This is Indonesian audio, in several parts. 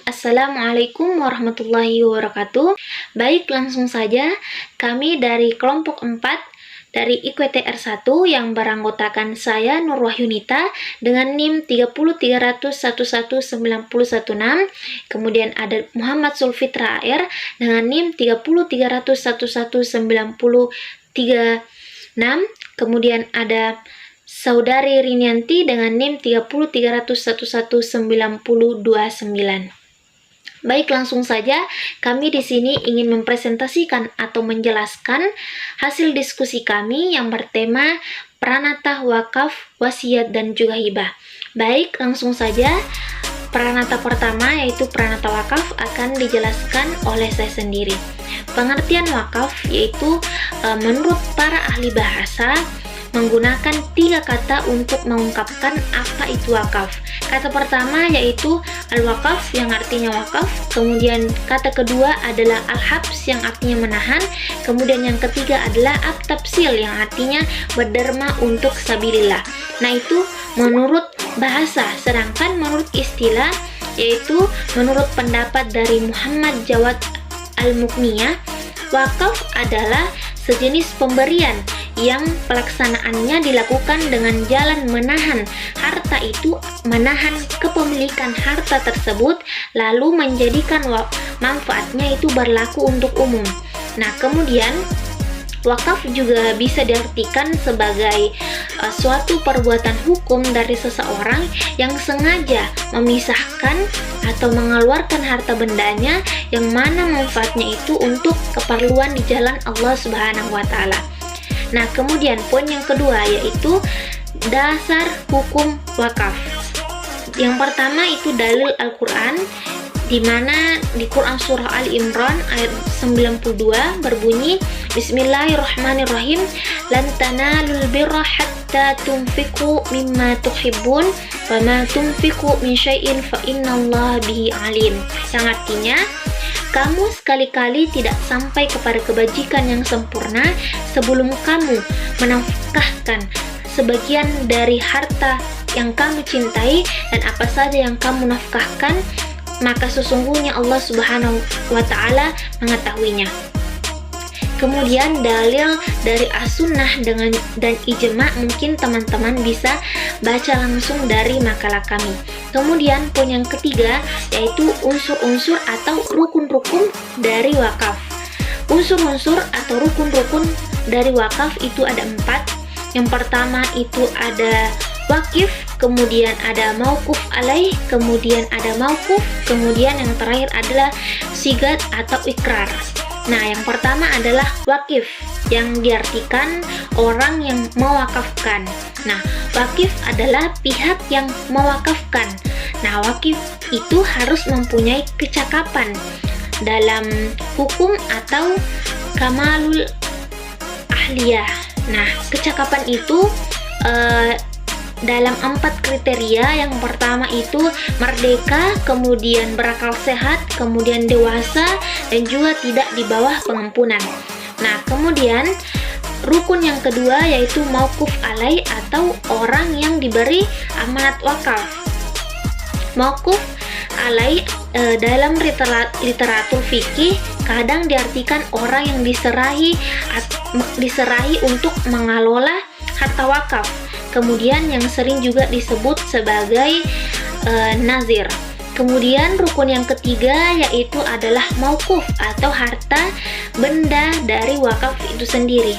Assalamualaikum warahmatullahi wabarakatuh. Baik, langsung saja. Kami dari kelompok 4 dari IQTR 1 yang beranggotakan saya Nur Wahyunita dengan NIM 303111916. Kemudian ada Muhammad Sulfitra AR dengan NIM 303119036. Kemudian ada Saudari Rinianti dengan NIM 303111929. Baik, langsung saja kami di sini ingin mempresentasikan atau menjelaskan hasil diskusi kami yang bertema Pranata Wakaf, Wasiat, dan juga Hibah. Baik, langsung saja. Pranata pertama yaitu Pranata Wakaf akan dijelaskan oleh saya sendiri. Pengertian wakaf yaitu menurut para ahli bahasa menggunakan 3 kata untuk mengungkapkan apa itu wakaf. Kata pertama yaitu al-wakaf yang artinya wakaf, kemudian kata kedua adalah al-habs yang artinya menahan, kemudian yang ketiga adalah at-tabsil yang artinya berderma untuk sabilillah. Nah, itu menurut bahasa, sedangkan menurut istilah yaitu menurut pendapat dari Muhammad Jawad Al-Mukniyah, wakaf adalah sejenis pemberian yang pelaksanaannya dilakukan dengan jalan menahan harta itu, menahan kepemilikan harta tersebut, lalu menjadikan manfaatnya itu berlaku untuk umum. Nah, kemudian wakaf juga bisa diartikan sebagai suatu perbuatan hukum dari seseorang yang sengaja memisahkan atau mengeluarkan harta bendanya yang mana manfaatnya itu untuk keperluan di jalan Allah Subhanahu wa Ta'ala. Nah, kemudian poin yang kedua yaitu dasar hukum wakaf. Yang pertama itu dalil Al-Quran, di mana di Quran surah Ali Imran ayat 92 berbunyi Bismillahirrahmanirrahim, lan tanalul birra hatta tunfiqu mimma tuhibbun wa ma tunfiqu min syai'in fa innallaha bihi alim. Yang artinya, kamu sekali-kali tidak sampai kepada kebajikan yang sempurna sebelum kamu menafkahkan sebagian dari harta yang kamu cintai, dan apa saja yang kamu nafkahkan, maka sesungguhnya Allah Subhanahu wa Ta'ala mengetahuinya. Kemudian dalil dari as-sunnah dan ijma, mungkin teman-teman bisa baca langsung dari makalah kami. Kemudian poin yang ketiga yaitu unsur-unsur atau rukun-rukun dari wakaf. Unsur-unsur atau rukun-rukun dari wakaf itu ada 4. Yang pertama itu ada wakif, kemudian ada mauquf alaih, kemudian ada mauquf, kemudian yang terakhir adalah sigat atau ikrar. Nah, yang pertama adalah wakif, yang diartikan orang yang mewakafkan. Nah, wakif adalah pihak yang mewakafkan. Nah, wakif itu harus mempunyai kecakapan dalam hukum atau kamalul ahliyah. Nah, kecakapan itu dalam 4 kriteria. Yang pertama itu merdeka, kemudian berakal sehat, kemudian dewasa, dan juga tidak di bawah pengampunan. Nah, kemudian rukun yang kedua yaitu mauquf alai atau orang yang diberi amanat wakaf. Mauquf alai dalam literatur fikih kadang diartikan orang yang diserahi untuk mengelola harta wakaf. Kemudian yang sering juga disebut sebagai nazir. Kemudian rukun yang ketiga yaitu adalah mauquf atau harta benda dari wakaf itu sendiri.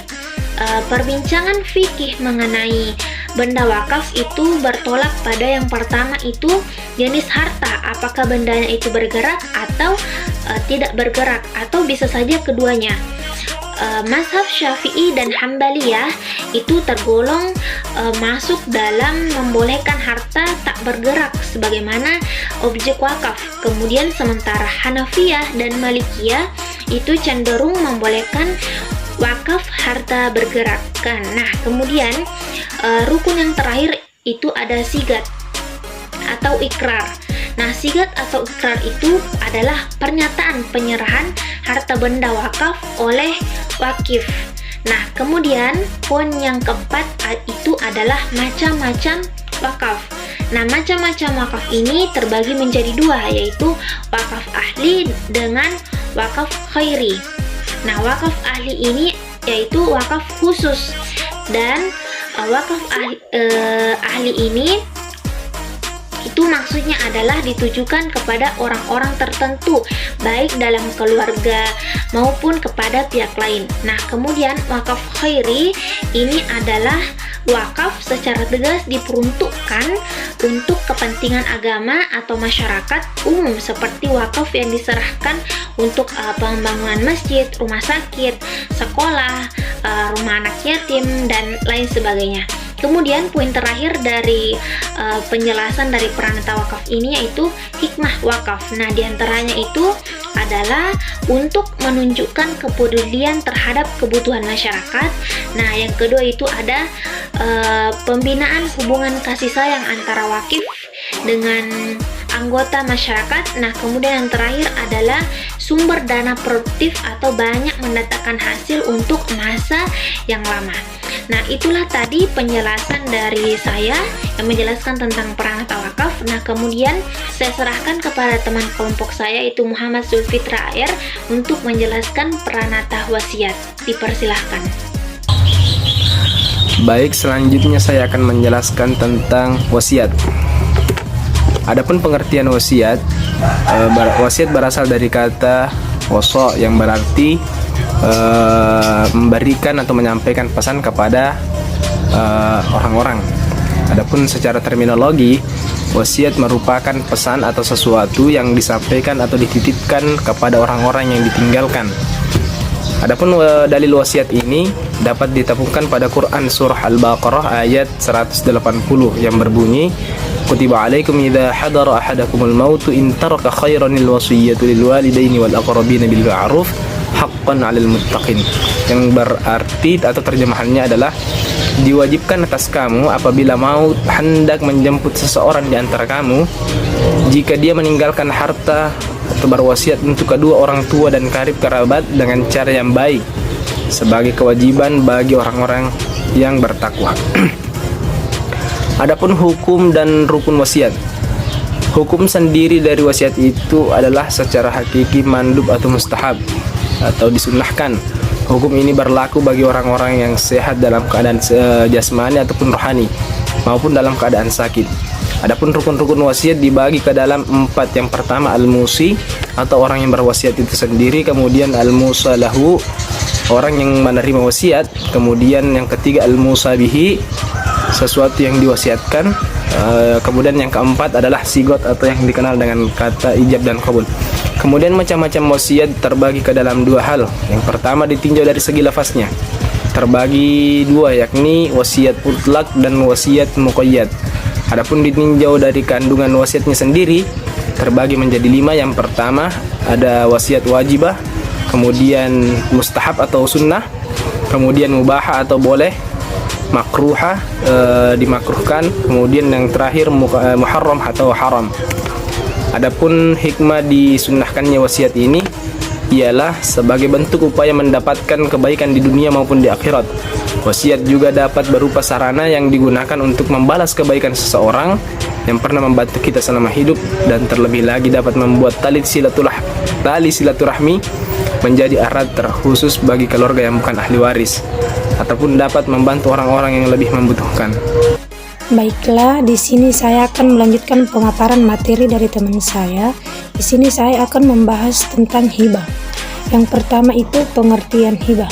Perbincangan fikih mengenai benda wakaf itu bertolak pada yang pertama itu jenis harta, apakah bendanya itu bergerak atau tidak bergerak, atau bisa saja keduanya. Mazhab Syafi'i dan Hambaliyah itu tergolong masuk dalam membolehkan harta tak bergerak sebagaimana objek wakaf. Kemudian sementara Hanafiyah dan Malikiyah itu cenderung membolehkan wakaf harta bergerakkan. Nah, kemudian rukun yang terakhir itu ada sigat atau ikrar. Nah, sigat atau ikrar itu adalah pernyataan penyerahan harta benda wakaf oleh wakif. Nah, kemudian poin yang keempat itu adalah macam-macam wakaf. Nah, macam-macam wakaf ini terbagi menjadi dua, yaitu wakaf ahli dengan wakaf khairi. Nah, wakaf ahli ini yaitu wakaf khusus, dan wakaf ahli ini itu maksudnya adalah ditujukan kepada orang-orang tertentu, baik dalam keluarga maupun kepada pihak lain. Nah, kemudian wakaf khairi ini adalah wakaf secara tegas diperuntukkan untuk kepentingan agama atau masyarakat umum, seperti wakaf yang diserahkan untuk pembangunan masjid, rumah sakit, sekolah, rumah anak yatim, dan lain sebagainya. Kemudian poin terakhir dari penjelasan dari Pranata Wakaf ini yaitu hikmah wakaf. Nah, diantaranya itu adalah untuk menunjukkan kepedulian terhadap kebutuhan masyarakat. Nah, yang kedua itu ada pembinaan hubungan kasih sayang antara wakif dengan anggota masyarakat. Nah, kemudian yang terakhir adalah sumber dana produktif atau banyak mendatangkan hasil untuk masa yang lama. Nah, itulah tadi penjelasan dari saya yang menjelaskan tentang Pranata Wakaf. Nah, kemudian saya serahkan kepada teman kelompok saya, yaitu Muhammad Zulfitra AR, untuk menjelaskan Pranata Wasiat. Dipersilahkan. Baik, selanjutnya saya akan menjelaskan tentang wasiat. Adapun pengertian wasiat, wasiat berasal dari kata wasa yang berarti memberikan atau menyampaikan pesan kepada orang-orang. Adapun secara terminologi, wasiat merupakan pesan atau sesuatu yang disampaikan atau dititipkan kepada orang-orang yang ditinggalkan. Adapun dalil wasiat ini dapat ditemukan pada Quran surah Al-Baqarah ayat 180 yang berbunyi, Kutiba alaikum idza hadara ahadakumul mautu in taraka khairanil wasiyatu lil walidaini wal aqrabina bil ma'ruf haqqan 'alal muttaqin. Yang berarti atau terjemahannya adalah diwajibkan atas kamu apabila maut hendak menjemput seseorang di antara kamu, jika dia meninggalkan harta atau berwasiat untuk kedua orang tua dan karib kerabat dengan cara yang baik, sebagai kewajiban bagi orang-orang yang bertakwa. Adapun hukum dan rukun wasiat. Hukum sendiri dari wasiat itu adalah secara hakiki mandub atau mustahab atau disunnahkan. Hukum ini berlaku bagi orang-orang yang sehat dalam keadaan jasmani ataupun rohani, maupun dalam keadaan sakit. Adapun rukun-rukun wasiat dibagi ke dalam 4. Yang pertama al-musi atau orang yang berwasiat itu sendiri, kemudian al-musalahu orang yang menerima wasiat, kemudian yang ketiga al-musabihi sesuatu yang diwasiatkan, kemudian yang keempat adalah sigot atau yang dikenal dengan kata ijab dan qabul. Kemudian macam-macam wasiat terbagi ke dalam 2 hal. Yang pertama ditinjau dari segi lafaznya, terbagi 2, yakni wasiat mutlak dan wasiat muqayyad. Adapun ditinjau dari kandungan wasiatnya sendiri, terbagi menjadi 5. Yang pertama ada wasiat wajibah, kemudian mustahab atau sunnah, kemudian mubahah atau boleh, makruhah dimakruhkan, kemudian yang terakhir muharram atau haram. Adapun hikmah disunnahkannya wasiat ini ialah sebagai bentuk upaya mendapatkan kebaikan di dunia maupun di akhirat. Wasiat juga dapat berupa sarana yang digunakan untuk membalas kebaikan seseorang yang pernah membantu kita selama hidup, dan terlebih lagi dapat membuat tali silaturahmi menjadi erat terkhusus bagi keluarga yang bukan ahli waris, ataupun dapat membantu orang-orang yang lebih membutuhkan. Baiklah, di sini saya akan melanjutkan pemaparan materi dari teman saya. Di sini saya akan membahas tentang hibah. Yang pertama itu pengertian hibah.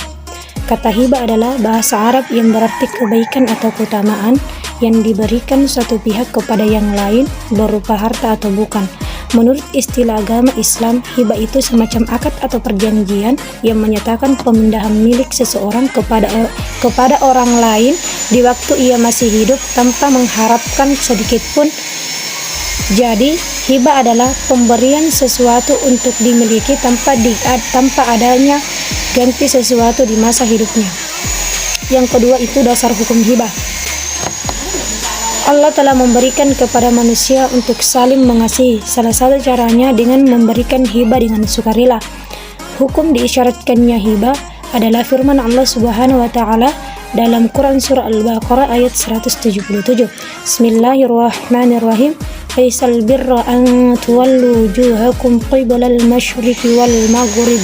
Kata hibah adalah bahasa Arab yang berarti kebaikan atau keutamaan yang diberikan suatu pihak kepada yang lain berupa harta atau bukan. Menurut istilah agama Islam, hibah itu semacam akad atau perjanjian yang menyatakan pemindahan milik seseorang kepada orang lain di waktu ia masih hidup tanpa mengharapkan sedikit pun. Jadi, hibah adalah pemberian sesuatu untuk dimiliki tanpa adanya ganti sesuatu di masa hidupnya. Yang kedua itu dasar hukum hibah. Allah telah memberikan kepada manusia untuk saling mengasihi. Salah satu caranya dengan memberikan hibah dengan sukarela. Hukum diisyaratkannya hibah adalah firman Allah Subhanahu wa taala dalam Quran surah Al-Baqarah ayat 177. Bismillahirrahmanirrahim. Laisal birra an tuwallu wujuhakum qiblal masyriqi wal maghrib,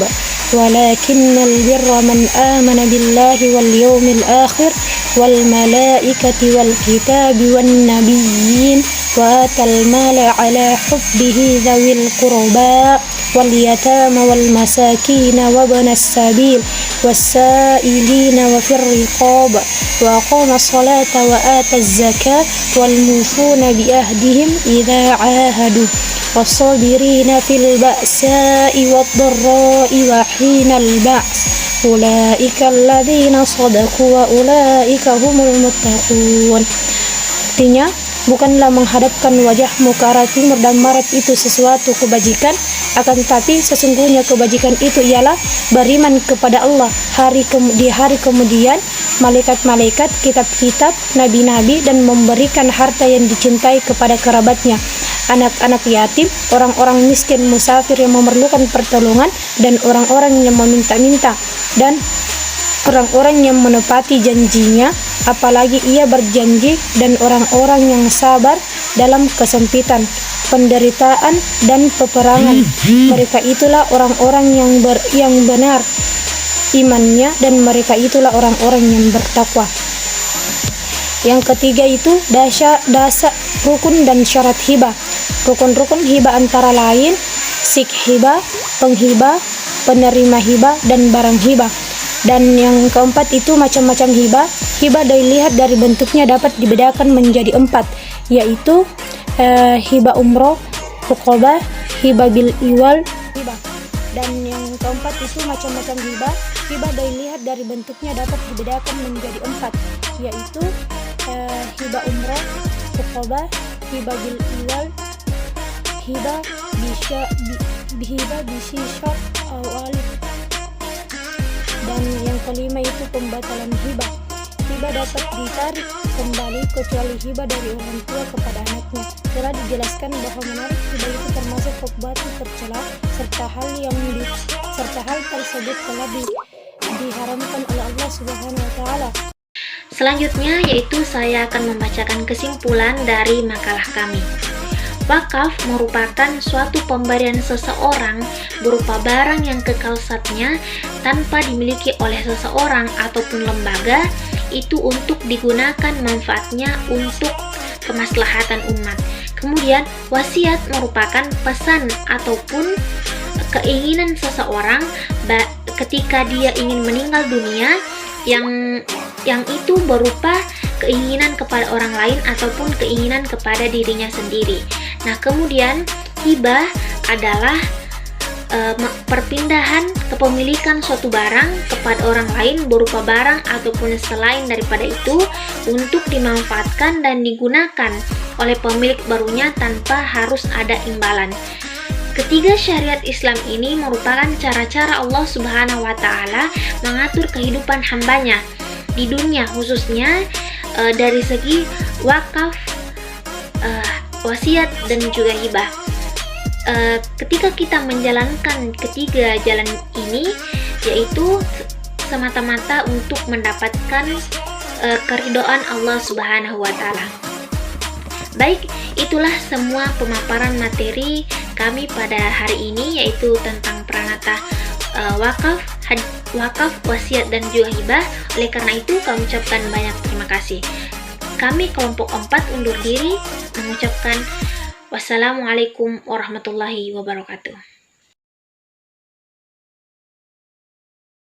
walakinnal birra man amana billahi wal yawmil akhir wal malaikati wal kitabi wan nabiyyin wa atal mala ala hubbihi dhawil qurba wal yatama wal masakin wa ibnas sabil والسائلين وفي الرقاب وأقام الصلاة وآتى الزكاة والموفون بأهدهم إذا عاهدوا والصابرين في البأساء والضراء وحين البأس أولئك الذين صدقوا وأولئك هم المتقون. Artinya, bukanlah menghadapkan wajahmu ke arah timur dan barat itu sesuatu kebajikan, akan tetapi sesungguhnya kebajikan itu ialah beriman kepada Allah di hari kemudian, malaikat-malaikat, kitab-kitab, nabi-nabi, dan memberikan harta yang dicintai kepada kerabatnya, anak-anak yatim, orang-orang miskin, musafir yang memerlukan pertolongan, dan orang-orang yang meminta-minta, dan orang-orang yang menepati janjinya, apalagi ia berjanji, dan orang-orang yang sabar dalam kesempitan, penderitaan, dan peperangan. Mereka itulah orang-orang yang benar imannya, dan mereka itulah orang-orang yang bertakwa. Yang ketiga itu dasar rukun dan syarat hibah. Rukun-rukun hibah antara lain sik hibah, penghibah, penerima hibah, dan barang hibah. Dan yang keempat itu macam-macam hibah. Hibah dilihat dari bentuknya dapat dibedakan menjadi 4, yaitu hibah umroh, rukobah, hibah bil iwal, hibah. Dan yang keempat itu macam-macam hibah. Hibah dilihat dari bentuknya dapat dibedakan menjadi 4, yaitu hibah umroh, rukobah, hibah bil iwal, hibah bisyar awalid. Dan yang kelima itu pembatalan hibah. Hibah dapat ditarik kembali kecuali hibah dari orang tua kepada anaknya. Telah dijelaskan bahwa menarik hibah itu termasuk hukuman tercela, serta hal tersebut telah diharamkan oleh Allah Subhanahu wa taala. Selanjutnya yaitu saya akan membacakan kesimpulan dari makalah kami. Wakaf merupakan suatu pemberian seseorang berupa barang yang kekal zatnya tanpa dimiliki oleh seseorang ataupun lembaga, itu untuk digunakan manfaatnya untuk kemaslahatan umat. Kemudian wasiat merupakan pesan ataupun keinginan seseorang ketika dia ingin meninggal dunia, yang itu berupa keinginan kepada orang lain ataupun keinginan kepada dirinya sendiri. Nah, kemudian hibah adalah perpindahan kepemilikan suatu barang kepada orang lain berupa barang ataupun selain daripada itu untuk dimanfaatkan dan digunakan oleh pemilik barunya tanpa harus ada imbalan. Ketiga syariat Islam ini merupakan cara-cara Allah Subhanahu wa taala mengatur kehidupan hambanya di dunia, khususnya dari segi wakaf, wasiat, dan juga hibah. Ketika kita menjalankan ketiga jalan ini, yaitu semata-mata untuk mendapatkan keridhaan Allah Subhanahu wa taala. Baik, itulah semua pemaparan materi kami pada hari ini, yaitu tentang peranata wakaf, wasiat, dan juga hibah. Oleh karena itu, kami ucapkan banyak terima kasih. Kami kelompok 4 undur diri mengucapkan wassalamualaikum warahmatullahi wabarakatuh.